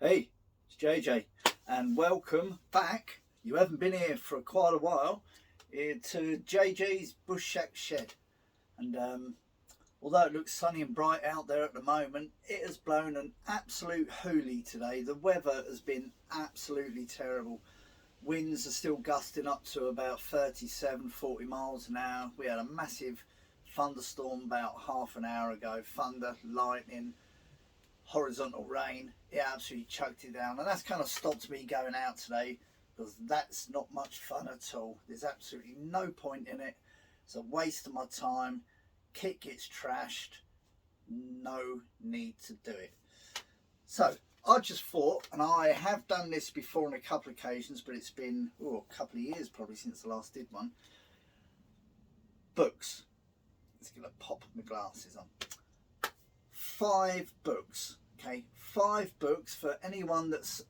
Hey, it's JJ and welcome back. You haven't been here for quite a while to JJ's bushshack shed. And although it looks sunny and bright out there at the moment, it has blown an absolute hoolie today. The weather has been absolutely terrible. Winds are still gusting up to about 37-40 miles an hour. We had a massive thunderstorm about half an hour ago. Thunder, lightning, horizontal rain. It absolutely chucked it down, and that's kind of stopped me going out today because that's not much fun at all. There's absolutely no point in it. It's a waste of my time. Kit gets trashed. No need to do it. So I just thought, and I have done this before on a couple of occasions, but it's been a couple of years probably since I last did one. Books. Let's get a pop my glasses on. 5 books. Okay, 5 books for anyone that's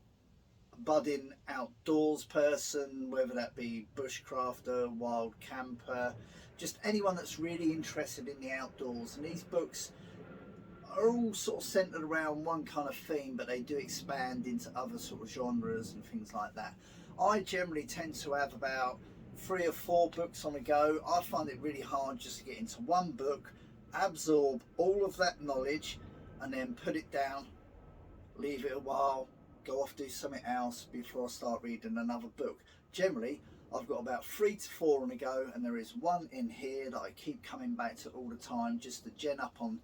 a budding outdoors person, whether that be bushcrafter, wild camper, just anyone that's really interested in the outdoors. And these books are all sort of centered around one kind of theme, but they do expand into other sort of genres and things like that. I generally tend to have about 3 or 4 books on a go. I find it really hard just to get into one book, absorb all of that knowledge, and then put it down, leave it a while, go off do something else before I start reading another book. Generally, I've got about 3 to 4 on the go, and there is one in here that I keep coming back to all the time just to gen up on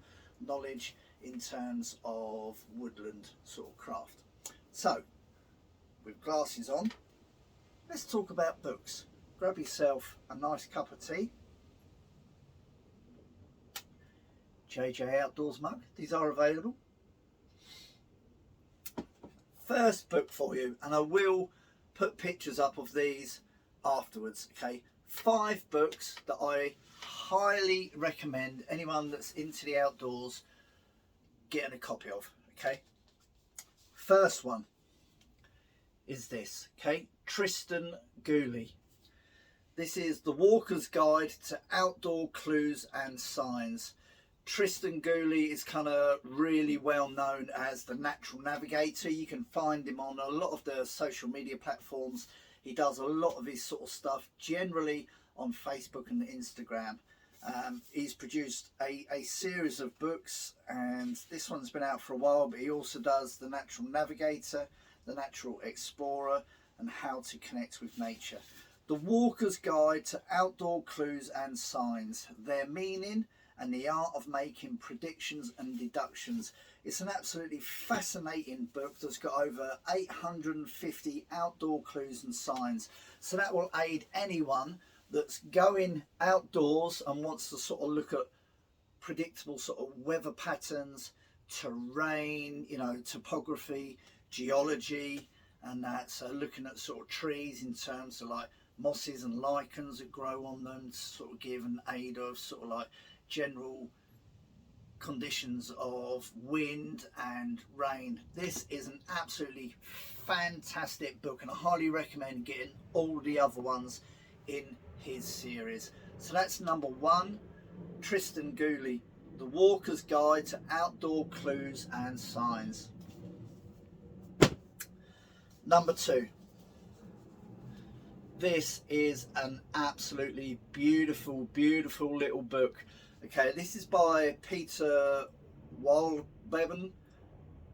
knowledge in terms of woodland sort of craft. So, with glasses on, let's talk about books. Grab yourself a nice cup of tea. JJ Outdoors mug, these are available. First book for you, and I will put pictures up of these afterwards. Okay, 5 books that I highly recommend anyone that's into the outdoors getting a copy of. Okay, first one is this. Okay, Tristan Gooley. This is The Walker's Guide to Outdoor Clues and Signs. Tristan Gooley is kind of really well known as the natural navigator. You can find him on a lot of the social media platforms. He does a lot of his sort of stuff generally on Facebook and Instagram. He's produced a series of books, and this one's been out for a while, but he also does The Natural Navigator, The Natural Explorer, and How to Connect with Nature. The Walker's Guide to Outdoor Clues and Signs, Their Meaning and the Art of Making Predictions and Deductions. It's an absolutely fascinating book that's got over 850 outdoor clues and signs. So that will aid anyone that's going outdoors and wants to sort of look at predictable sort of weather patterns, terrain, topography, geology, and that. So looking at sort of trees in terms of like mosses and lichens that grow on them to sort of give an aid of sort of like general conditions of wind and rain. This is an absolutely fantastic book, and I highly recommend getting all the other ones in his series. So that's number 1, Tristan Gooley, The Walker's Guide to Outdoor Clues and Signs. Number 2, this is an absolutely beautiful little book. Okay, this is by Peter Wolleben.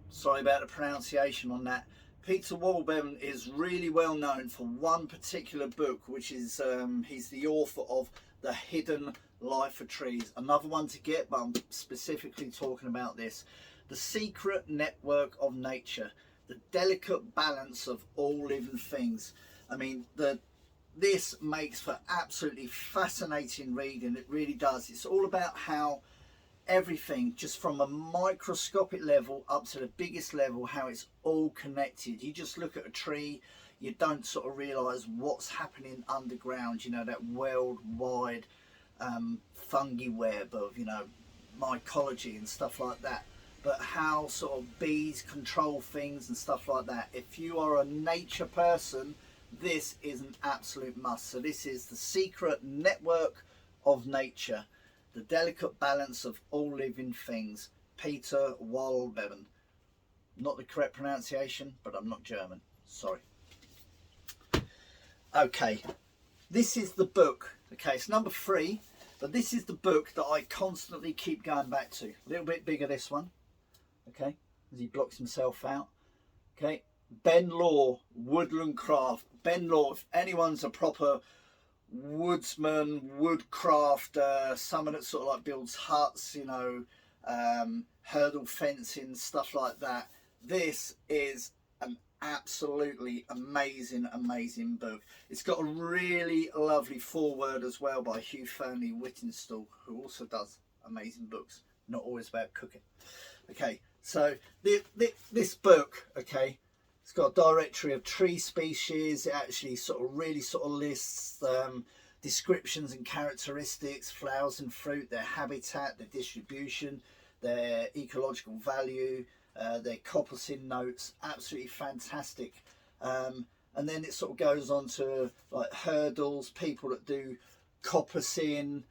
Sorry about the pronunciation on that. Peter Wolleben is really well known for one particular book, which is he's the author of The Hidden Life of Trees. Another one to get, but I'm specifically talking about this. The Secret Network of Nature, the delicate balance of all living things. I mean, this makes for absolutely fascinating reading. It really does. It's all about how everything, just from a microscopic level up to the biggest level, how it's all connected. You just look at a tree, you don't sort of realize what's happening underground, that worldwide fungi web of mycology and stuff like that, but how sort of bees control things and stuff like that. If you are a nature person, this is an absolute must. So this is The Secret Network of Nature, the delicate balance of all living things, Peter Wolleben. Not the correct pronunciation, but I'm not German. Sorry. Okay, this is the book. Okay, it's number 3, but this is the book that I constantly keep going back to. A little bit bigger, this one. Okay, as he blocks himself out. Okay, Ben Law, Woodland Craft. Ben Law, if anyone's a proper woodsman, woodcrafter, someone that sort of like builds huts, you know, hurdle fencing, stuff like that, this is an absolutely amazing book. It's got a really lovely foreword as well by Hugh Fernley Whittinstall, who also does amazing books, not always about cooking. Okay, so this book, okay, it's got a directory of tree species. It actually sort of really sort of lists descriptions and characteristics, flowers and fruit, their habitat, their distribution, their ecological value, their coppicing notes. Absolutely fantastic. And then it sort of goes on to like hurdles, people that do coppicing,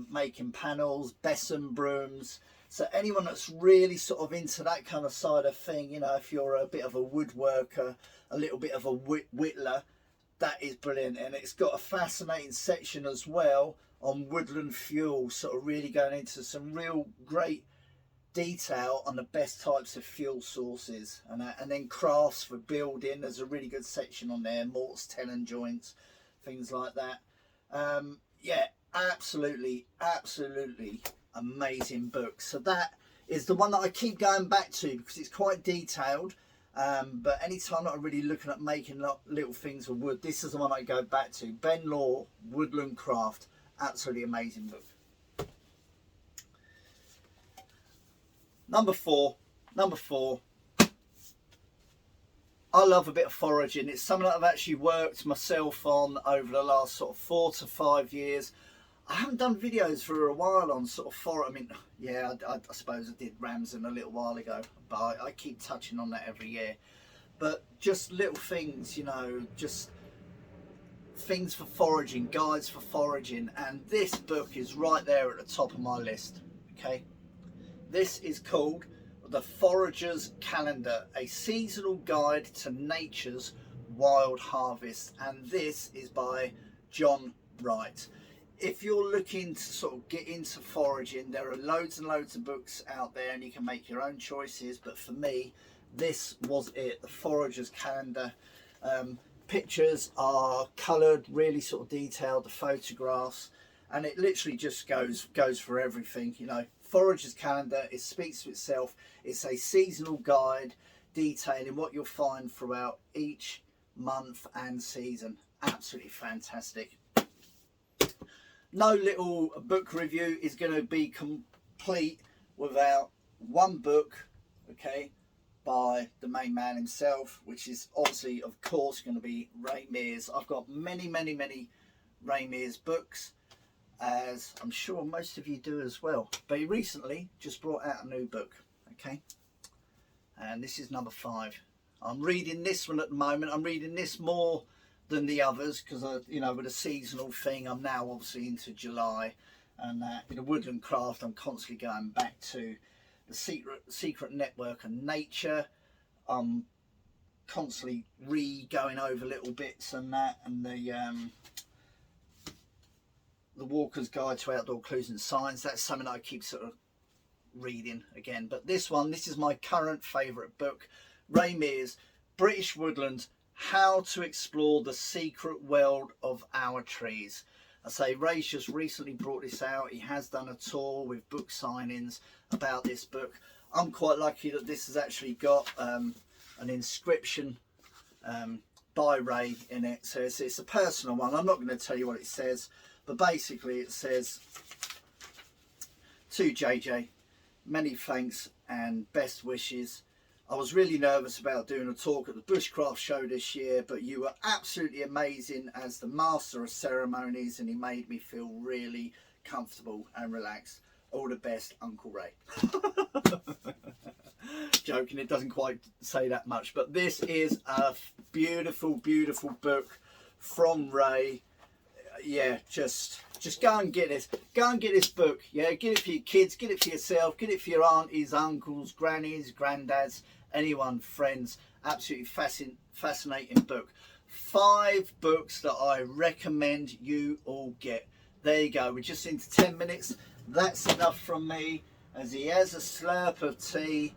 making panels, besom brooms. So anyone that's really sort of into that kind of side of thing, you know, if you're a bit of a woodworker, a little bit of a whittler, that is brilliant. And it's got a fascinating section as well on woodland fuel, sort of really going into some real great detail on the best types of fuel sources. And then crafts for building, there's a really good section on there, mortars, tenon joints, things like that. Yeah, absolutely amazing book. So that is the one that I keep going back to because it's quite detailed, but anytime that I'm really looking at making little things with wood, this is the one I go back to. Ben Law, Woodland Craft, absolutely amazing book. Number four, I love a bit of foraging. It's something that I've actually worked myself on over the last sort of 4 to 5 years. I haven't done videos for a while on sort of foraging. I mean, yeah, I suppose I did Ramsden a little while ago, but I keep touching on that every year. But just little things, you know, just things for foraging, guides for foraging, and this book is right there at the top of my list. Okay, this is called The Forager's Calendar, a seasonal guide to nature's wild harvest, and this is by John Wright. If you're looking to sort of get into foraging, there are loads and loads of books out there and you can make your own choices, but for me this was it, The Forager's Calendar. Pictures are coloured, really sort of detailed, the photographs, and it literally just goes for everything, you know. Forager's Calendar, it speaks for itself. It's a seasonal guide detailing what you'll find throughout each month and season. Absolutely fantastic. No little book review is going to be complete without one book, okay, by the main man himself, which is obviously, of course, going to be Ray Mears. I've got many Ray Mears books, as I'm sure most of you do as well. But he recently just brought out a new book, okay, and this is number 5. I'm reading this one at the moment. I'm reading this more than the others because, you know, with a seasonal thing, I'm now obviously into July, and in the Woodland Craft I'm constantly going back to the secret network of nature. I'm constantly going over little bits and that, and the Walker's Guide to Outdoor Clues and Signs. That's something I keep sort of reading again. But this is my current favourite book, Ray Mears, British Woodlands, How to Explore the Secret World of Our Trees. I say Ray's just recently brought this out. He has done a tour with book signings about this book. I'm quite lucky that this has actually got an inscription by Ray in it. So it's a personal one. I'm not going to tell you what it says, but basically it says, to JJ, many thanks and best wishes. I was really nervous about doing a talk at the Bushcraft show this year, but you were absolutely amazing as the master of ceremonies, and he made me feel really comfortable and relaxed. All the best, Uncle Ray. Joking, it doesn't quite say that much, but this is a beautiful book from Ray. Yeah, just Just go and get this. Go and get this book. Yeah, get it for your kids, get it for yourself, get it for your aunties, uncles, grannies, granddads, anyone, friends. Absolutely fascinating book. 5 books that I recommend you all get. There you go. We're just into 10 minutes. That's enough from me, as he has a slurp of tea.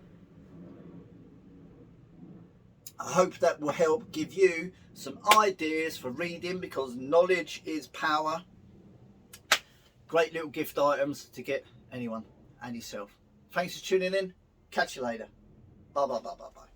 I hope that will help give you some ideas for reading, because knowledge is power. Great little gift items to get anyone and yourself. Thanks for tuning in. Catch you later. Bye bye bye bye bye.